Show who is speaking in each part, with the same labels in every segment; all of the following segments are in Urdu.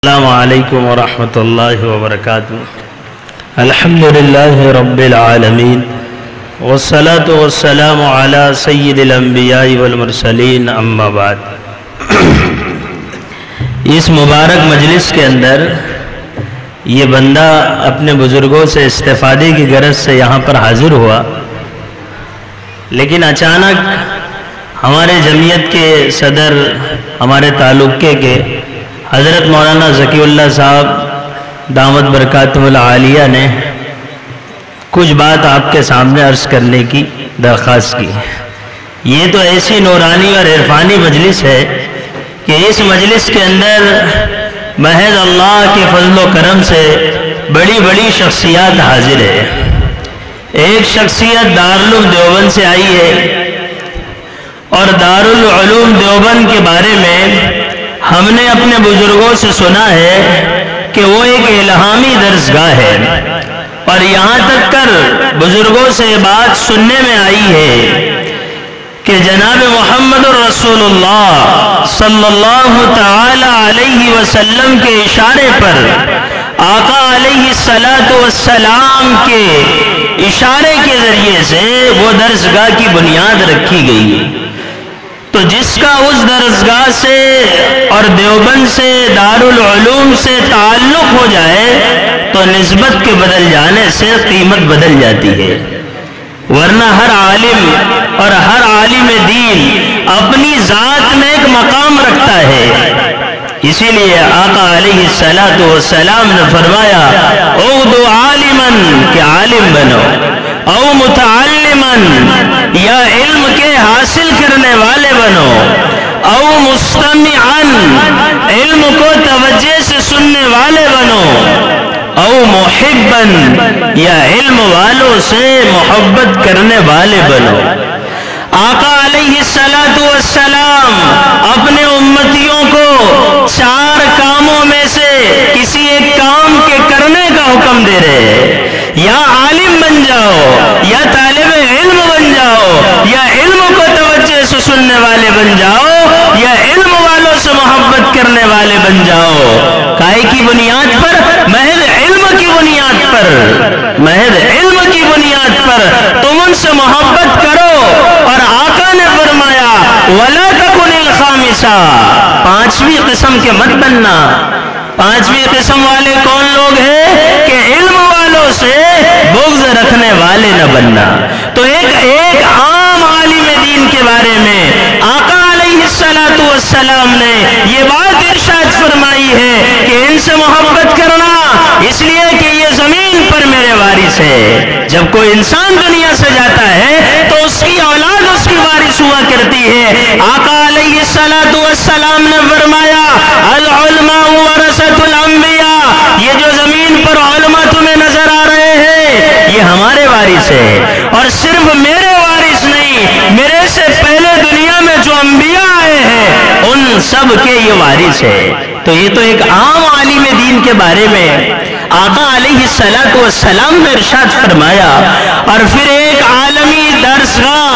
Speaker 1: السلام علیکم ورحمۃ اللہ وبرکاتہ۔ الحمدللہ رب العالمین والصلاة والسلام علی سید الانبیاء والمرسلین، اما بعد۔ اس مبارک مجلس کے اندر یہ بندہ اپنے بزرگوں سے استفادے کی غرض سے یہاں پر حاضر ہوا، لیکن اچانک ہمارے جمعیت کے صدر، ہمارے تعلقے کے حضرت مولانا ذکی اللہ صاحب دامت برکاتہ العالیہ نے کچھ بات آپ کے سامنے عرض کرنے کی درخواست کی۔ یہ تو ایسی نورانی اور عرفانی مجلس ہے کہ اس مجلس کے اندر محض اللہ کے فضل و کرم سے بڑی بڑی شخصیات حاضر ہے۔ ایک شخصیت دارالعلوم دیوبند سے آئی ہے، اور دارالعلوم دیوبند کے بارے میں ہم نے اپنے بزرگوں سے سنا ہے کہ وہ ایک الہامی درسگاہ ہے، اور یہاں تک کر بزرگوں سے بات سننے میں آئی ہے کہ جناب محمد الرسول اللہ صلی اللہ تعالی علیہ وسلم کے اشارے پر آقا علیہ السلام کے اشارے کے ذریعے سے وہ درسگاہ کی بنیاد رکھی گئی۔ تو جس کا اس درسگاہ سے اور دیوبند سے، دارالعلوم سے تعلق ہو جائے تو نسبت کے بدل جانے سے قیمت بدل جاتی ہے، ورنہ ہر عالم اور ہر عالم دین اپنی ذات میں ایک مقام رکھتا ہے۔ اسی لیے آقا علیہ السلام نے فرمایا اغدو عالماً کہ عالم بنو، او متعلماً یا علم کے حاصل کرنے والے بنو، او مستمعاً علم کو توجہ سے سننے والے بنو، او محباً یا علم والوں سے محبت کرنے والے بنو۔ آقا علیہ السلام اپنے امتیوں کو چار کاموں میں سے کسی ایک کام کے کرنے کا حکم دے رہے ہیں، یا عالم بن جاؤ، یا طالب علم بن جاؤ، یا علم کو توجہ سے سننے والے بن جاؤ، یا علم والوں سے محبت کرنے والے بن جاؤ۔ کائے کی بنیاد پر؟ محض علم کی بنیاد پر، محض علم کی بنیاد پر تم ان سے محبت کرو۔ اور آقا نے فرمایا وَلَا تَكُنِ الْخَامِسَةَ، پانچویں قسم کے مت بننا۔ پانچویں قسم والے کون لوگ ہیں؟ کہ علم والوں سے بغض رکھنے والے نہ بننا۔ تو ایک عام عالم دین کے بارے میں آقا علیہ السلام نے یہ بات ارشاد فرمائی ہے کہ ان سے محبت کرنا، اس لیے کہ یہ زمین پر میرے وارث ہے۔ جب کوئی انسان دنیا سے جاتا ہے تو اس کی اولاد اس کی وارث ہوا کرتی ہے۔ آقا علیہ السلام نے فرمایا العلماء ورثۃ الانبیاء، یہ جو زمین پر علماء تمہیں نظر آ رہے ہیں یہ ہمارے وارث ہے، اور صرف میرے وارث نہیں، میرے سے پہلے دنیا میں جو انبیاء آئے ہیں ان سب کے یہ وارث ہے۔ تو یہ تو ایک عام عالم دین کے بارے میں آقا علیہ السلام نے ارشاد فرمایا۔ اور پھر ایک عالمی درسگاہ،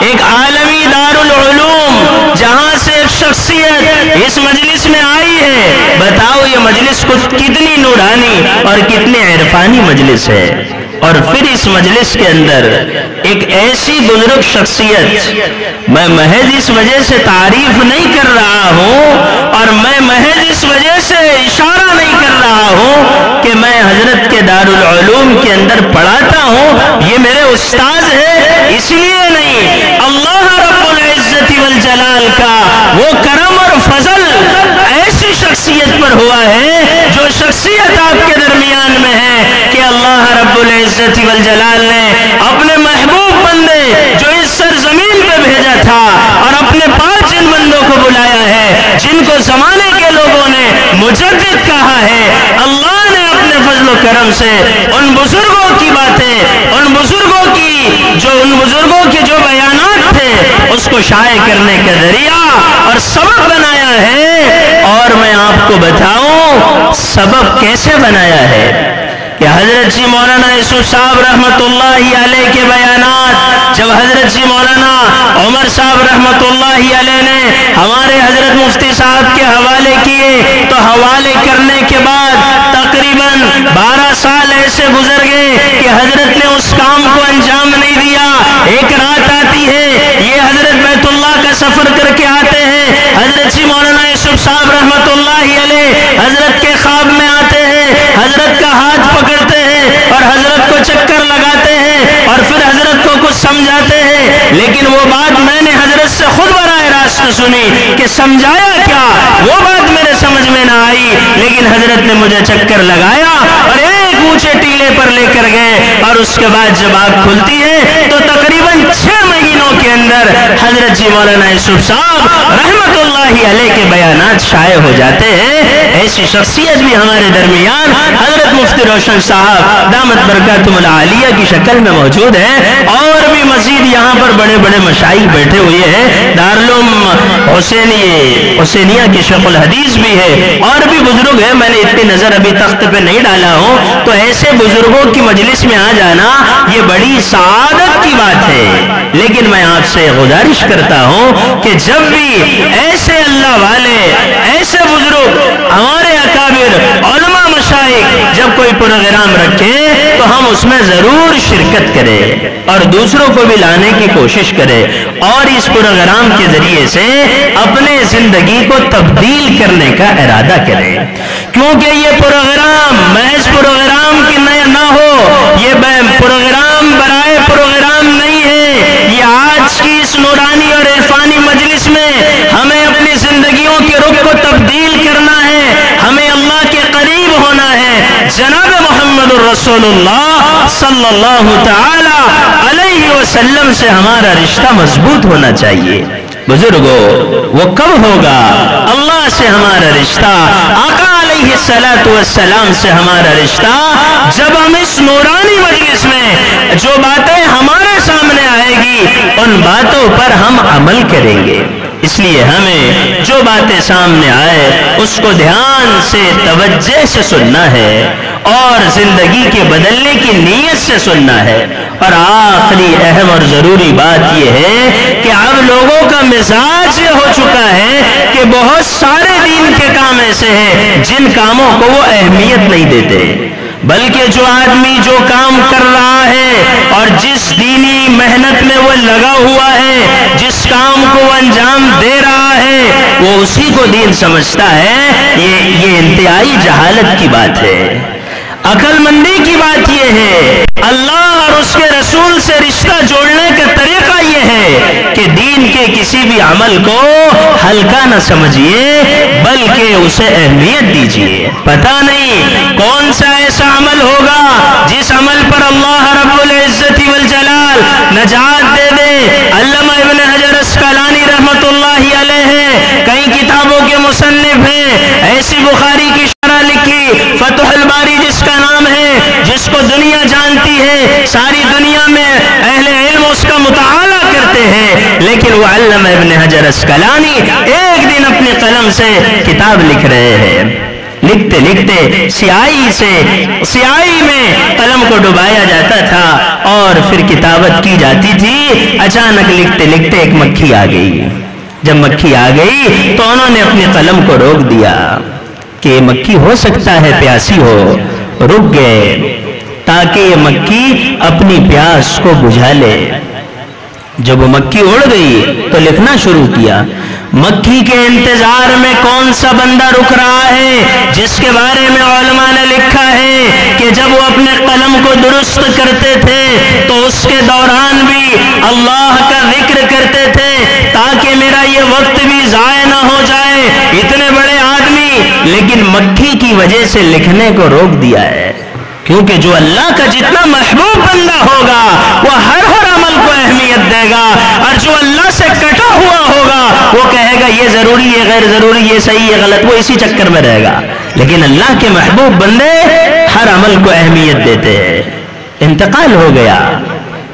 Speaker 1: ایک عالمی دارالعلوم جہاں سے ایک شخصیت اس مجلس میں آئی ہے، بتاؤ یہ مجلس کتنی نورانی اور کتنی عرفانی مجلس ہے۔ اور پھر اس مجلس کے اندر ایک ایسی بزرگ شخصیت، میں محض اس وجہ سے تعریف نہیں کر رہا ہوں، اور میں محض اس وجہ سے اشارہ نہیں کر رہا ہوں کہ میں حضرت کے دارالعلوم کے اندر پڑھاتا ہوں، یہ میرے استاذ ہے، اس لیے نہیں، اللہ رب العزت والجلال کا وہ کرم اور فضل ایسی شخصیت پر ہوا ہے، جو شخصیت آپ کے درمیان میں ہے کہ اللہ رب العزت والجلال نے اپنے محبوب بندے جو اس سرزمین پہ بھیجا تھا، اور اپنے پاس ان بندوں کو بلایا ہے جن کو زمانے کے لوگوں نے مجدد کہا ہے۔ اللہ نے اپنے فضل و کرم سے ان بزرگوں کی باتیں، ان بزرگوں کے جو بیانات تھے اس کو شائع کرنے کا ذریعہ اور سبب بنایا ہے۔ اور میں آپ کو بتاؤں سبب کیسے بنایا ہے۔ کہ حضرت جی مولانا یوسف صاحب رحمت اللہ علیہ کے بیانات جب حضرت جی مولانا عمر صاحب رحمت اللہ علیہ نے ہمارے حضرت مفتی صاحب کے حوالے کیے تو حوالے کرنے کے بعد تقریباً 12 سال ایسے گزر گئے کہ حضرت نے اس کام کو انجام نہیں دیا۔ ایک رات آتی ہے، یہ حضرت بیت اللہ کا سفر کر کے آتے ہیں، حضرت جی مولانا یوسف صاحب رحمت اللہ علیہ حضرت کے خواب میں آتے ہیں، حضرت کا ہاتھ پکڑتے ہیں اور حضرت کو چکر لگاتے ہیں اور پھر حضرت کو کچھ سمجھاتے ہیں، لیکن وہ بات میں نے حضرت سے خود براہ راست سنی کہ سمجھایا کیا وہ بات میرے سمجھ میں نہ آئی، لیکن حضرت نے مجھے چکر لگایا اور ایک اونچے ٹیلے پر لے کر گئے اور اس کے بعد جب آنکھ کھلتی ہے تو تقریباً 6 مہینوں کے اندر حضرت جی مولانا یوسف صاحب رحمت اللہ علیہ کے بیانات شائع ہو جاتے ہیں۔ ایسی شخصیت بھی ہمارے درمیان حضرت مفتی روشن صاحب دامت برکاتہم العالیہ کی شکل میں موجود ہے، اور بھی مزید یہاں پر بڑے بڑے مشائخ بیٹھے ہوئے ہیں، دارالعلوم حسینیہ کے شیخ الحدیث بھی ہے، اور بھی بزرگ ہیں، میں نے اتنی نظر ابھی تخت پہ نہیں ڈالا ہوں، تو ایسے بزرگوں کی مجلس میں آ جانا یہ بڑی سعادت کی بات ہے۔ لیکن میں آپ سے گزارش کرتا ہوں کہ جب بھی ایسے اللہ والے، ایسے بزرگ، ہمارے اکابر علماء مشائخ جب کوئی پروگرام رکھے تو ہم اس میں ضرور شرکت کریں اور دوسروں کو بھی لانے کی کوشش کریں، اور اس پروگرام کے ذریعے سے اپنے زندگی کو تبدیل کرنے کا ارادہ کریں، کیونکہ یہ پروگرام محض پروگرام کی نہ ہو، یہ پروگرام برائے پروگرام نہیں ہے، یہ آج کی اس نورانی اور عرفانی مجلس میں ہمیں اپنی زندگیوں کے رخ کو تبدیل کرنا ہے، ہمیں اللہ کے قریب ہونا ہے، جناب محمد الرسول اللہ صلی اللہ تعالی علیہ وسلم سے ہمارا رشتہ مضبوط ہونا چاہیے۔ بزرگوں، وہ کب ہوگا اللہ سے ہمارا رشتہ، آقا علیہ السلام سے ہمارا رشتہ، جب ہم اس نورانی مجلس میں جو باتیں ہمارے سامنے آئے گی ان باتوں پر ہم عمل کریں گے۔ اس لیے ہمیں جو باتیں سامنے آئے اس کو دھیان سے توجہ سے سننا ہے اور زندگی کے بدلنے کی نیت سے سننا ہے۔ اور آخری اہم اور ضروری بات یہ ہے کہ اب لوگوں کا مزاج یہ ہو چکا ہے کہ بہت سارے دین کے کام ایسے ہیں جن کاموں کو وہ اہمیت نہیں دیتے، بلکہ جو آدمی جو کام کر رہا ہے اور جس دینی محنت میں وہ لگا ہوا ہے، جس کام کو وہ انجام دے رہا ہے، وہ اسی کو دین سمجھتا ہے۔ یہ انتہائی جہالت کی بات ہے۔ عقل مندی کی بات یہ ہے، اللہ اور اس کے رسول سے رشتہ جوڑنے کا طریقہ یہ ہے کہ دین کے کسی بھی عمل کو ہلکا نہ سمجھیے بلکہ اسے اہمیت دیجیے۔ پتہ نہیں کون سا ایسا عمل ہوگا جس عمل پر اللہ رب العزت والجلال نجات دے دے۔ علامہ ابن حجر اسقلانی رحمت اللہ علیہ ہیں، کئی کتابوں کے مصنف ہیں، ایسی بخاری کی شرح لکھی، فتح الباری جس کا نام ہے، جس کو دنیا جانتی ہے، ساری دنیا میں اہل علم اس کا مطالعہ کرتے ہیں، لیکن وہ علامہ ابن حجر اسقلانی ایک دن اپنی قلم سے کتاب لکھ رہے ہیں، لکھتے لکھتے سیاہی میں قلم کو ڈبایا جاتا تھا اور پھر کتابت کی جاتی تھی۔ اچانک لکھتے لکھتے ایک مکھی آ گئی۔ جب مکھی آ گئی تو انہوں نے اپنی قلم کو روک دیا کہ مکھی ہو سکتا ہے پیاسی ہو، رک گئے تاکہ یہ مکھی اپنی پیاس کو بجھا لے۔ جب وہ مکھی اڑ گئی تو لکھنا شروع کیا، مکھی کے انتظار میں کون سا بندہ رک رہا ہے جس کے بارے میں علماء نے لکھا ہے کہ جب وہ اپنے قلم کو درست کرتے تھے تو اس کے دوران بھی اللہ کا ذکر کرتے تھے تاکہ میرا یہ وقت بھی ضائع نہ ہو جائے۔ اتنے بڑے آدمی، لیکن مکھی کی وجہ سے لکھنے کو روک دیا ہے، کیونکہ جو اللہ کا جتنا محبوب بندہ ہوگا وہ ہر عمل کو اہمیت دے گا، اور جو اللہ سے کٹا ہوا ہوگا وہ کہے گا یہ ضروری، یہ غیر ضروری، یہ صحیح، یہ غلط، وہ اسی چکر میں رہے گا۔ لیکن اللہ کے محبوب بندے ہر عمل کو اہمیت دیتے ہیں۔ انتقال ہو گیا،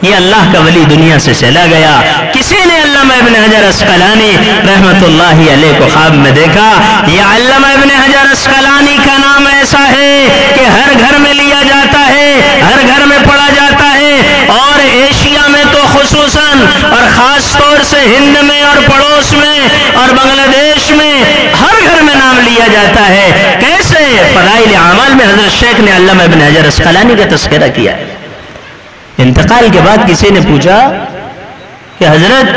Speaker 1: یہ اللہ کا ولی دنیا سے چلا گیا۔ کسی نے علامہ ابن حجر اسقلانی رحمت اللہ علیہ کو خواب میں دیکھا۔ یہ علامہ ابن حجر اسقلانی کا نام ایسا ہے کہ ہر گھر میں لیا جاتا سے ہند میں اور پڑوس میں اور بنگلہ دیش میں ہر گھر میں نام لیا جاتا ہے. کیسے؟ فضائل اعمال میں حضرت شیخ نے علامہ ابن حجر اسقلانی کا تذکرہ کیا ہے. انتقال کے بعد کسی نے پوچھا کہ حضرت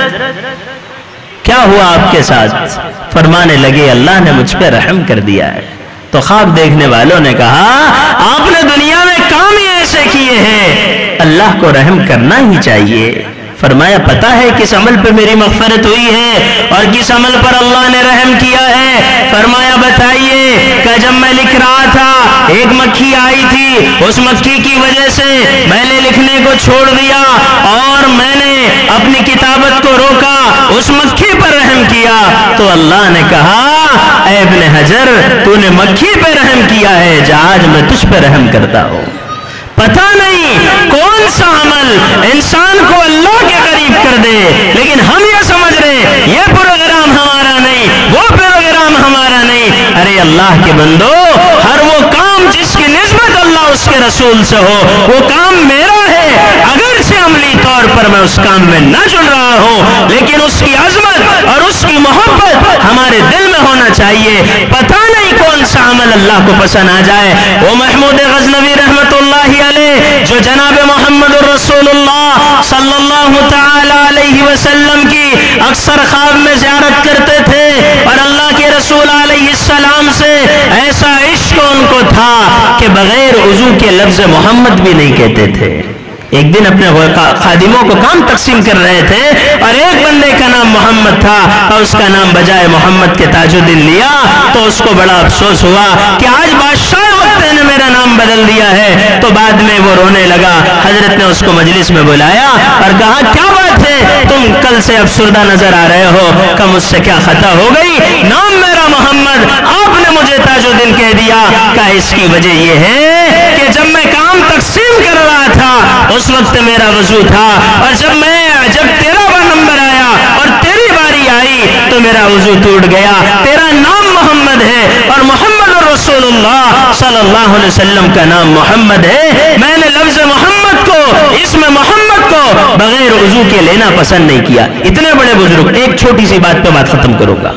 Speaker 1: کیا ہوا آپ کے ساتھ؟ فرمانے لگے اللہ نے مجھ پہ رحم کر دیا ہے. تو خواب دیکھنے والوں نے کہا آپ نے دنیا میں کام ہی ایسے کیے ہیں، اللہ کو رحم کرنا ہی چاہیے. فرمایا پتہ ہے کس عمل پہ میری مغفرت ہوئی ہے اور کس عمل پر اللہ نے رحم کیا ہے؟ فرمایا بتائیے. کہ جب میں لکھ رہا تھا ایک مکھی آئی تھی، اس مکھی کی وجہ سے میں نے لکھنے کو چھوڑ دیا اور میں نے اپنی کتابت کو روکا، اس مکھی پر رحم کیا. تو اللہ نے کہا اے ابن حجر تو نے مکھی پہ رحم کیا ہے، جا آج میں تجھ پہ رحم کرتا ہوں. پتہ نہیں کون سا عمل انسان کو اللہ کے قریب کر دے، لیکن ہم یہ سمجھ رہے یہ پروگرام ہمارا نہیں، وہ پروگرام ہمارا نہیں. ارے اللہ کے بندو، ہر وہ کام جس کی نسبت اللہ اس کے رسول سے ہو وہ کام میرا ہے. اگرچہ عملی طور پر میں اس کام میں نہ جڑ رہا ہوں، لیکن اس کی عظمت اور اس کی محبت ہمارے دل میں ہونا چاہیے. پتہ نہیں کون سا عمل اللہ کو پسند آ جائے. وہ محمود غزنوی رحمت اللہ علیہ جو جناب محمد الرسول اللہ صلی اللہ تعالی علیہ وسلم کی اکثر خواب میں زیارت کرتے تھے، اور اللہ کے رسول علیہ السلام سے ایسا عشق ان کو تھا کہ بغیر وضو کے لفظ محمد بھی نہیں کہتے تھے. ایک دن اپنے خادموں کو کام تقسیم کر رہے تھے اور ایک بندے کا نام محمد تھا اور اس کا نام بجائے محمد کے تاج الدین لیا. تو اس کو بڑا افسوس ہوا کہ آج بادشاہ وقت نے میرا نام بدل دیا ہے. تو بعد میں وہ رونے لگا. حضرت نے اس کو مجلس میں بلایا اور کہا کیا بات ہے، تم کل سے افسردہ نظر آ رہے ہو، کہ مجھ سے کیا خطا ہو گئی؟ نام میرا محمد، آپ نے مجھے تاج الدین کہہ دیا. کہ اس کی وجہ یہ ہے کہ جب میں کام تقسیم کر رہا تھا اس وقت میرا وضو تھا، اور جب تیرا نمبر آیا اور تیری باری آئی تو میرا وضو ٹوٹ گیا. تیرا نام محمد ہے اور محمد رسول اللہ صلی اللہ علیہ وسلم کا نام محمد ہے. میں نے لفظ محمد کو، اسم محمد کو بغیر وضو کے لینا پسند نہیں کیا. اتنے بڑے بزرگ، ایک چھوٹی سی بات پہ بات ختم کروں گا.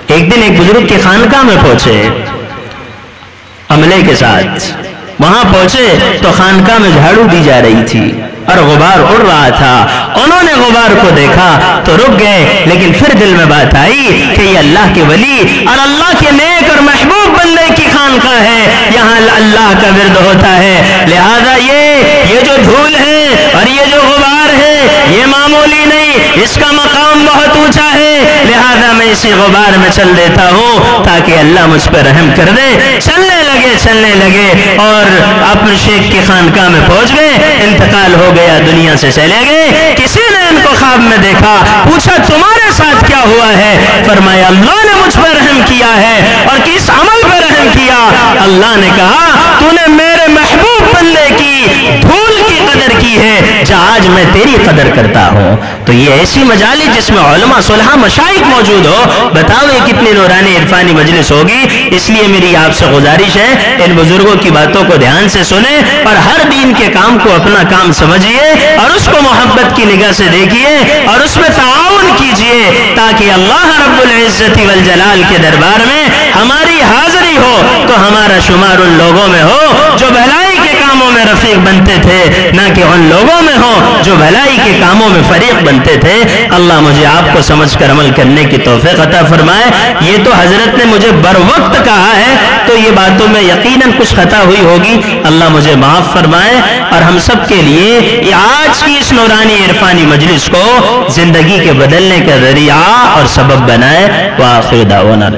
Speaker 1: ایک دن ایک بزرگ کے خانقاہ میں پہنچے عملے کے ساتھ. وہاں پہنچے تو خانقاہ میں جھاڑو دی جا رہی تھی اور غبار اڑ رہا تھا. انہوں نے غبار کو دیکھا تو رک گئے، لیکن پھر دل میں بات آئی کہ یہ اللہ کے ولی اور اللہ کے نیک اور محبوب بندے کی خانقاہ ہے، یہاں اللہ کا ورد ہوتا ہے. لہذا یہ جو دھول ہے اور یہ جو غبار ہے یہ معمولی نہیں، اس کا مقام بہت اونچا ہے. لہذا میں اسی غبار میں چل دیتا ہوں تاکہ اللہ مجھ پہ رحم کر دے. چلنے لگے اور اپنے شیخ کی خانقاہ میں پہنچ گئے. انتقال ہو گیا، دنیا سے چلے گئے. کسی نے ان کو خواب میں دیکھا، پوچھا تمہارے ساتھ کیا ہوا ہے؟ فرمایا اللہ نے مجھ پر رحم کیا ہے. اور کس عمل پر رحم کیا؟ اللہ نے کہا تو نے میرے محبوب بندے کی دھول کی قدر کی ہے، جا آج میں تیری قدر کرتا ہوں. تو یہ ایسی مجالس جس میں علماء صلحاء مشائخ موجود ہو، بتاؤ یہ کتنی نورانی عرفانی مجلس ہوگی. اس لیے میری آپ سے گزارش ہے ان بزرگوں کی باتوں کو دھیان سے سنیں اور ہر دین کے کام کو اپنا کام سمجھیے اور اس کو محبت کی نگاہ سے دیکھیے اور اس میں تعاون کیجیے، تاکہ اللہ رب العزت والجلال کے دربار میں ہماری حاضری ہو تو ہمارا شمار ان لوگوں میں ہو جو بھلائی کے کاموں میں رفیق بنتے تھے، نہ کہ ان لوگوں میں ہو جو بھلائی کے کاموں میں فریق بنتے تھے. اللہ مجھے آپ کو سمجھ کر عمل کرنے کی توفیق عطا فرمائے. یہ تو حضرت نے مجھے بر وقت کہا ہے تو یہ باتوں میں یقیناً کچھ خطا ہوئی ہوگی، اللہ مجھے معاف فرمائے اور ہم سب کے لیے یہ آج کی اس نورانی عرفانی مجلس کو زندگی کے بدلنے کا ذریعہ اور سبب بنائے. وآخر دعوانا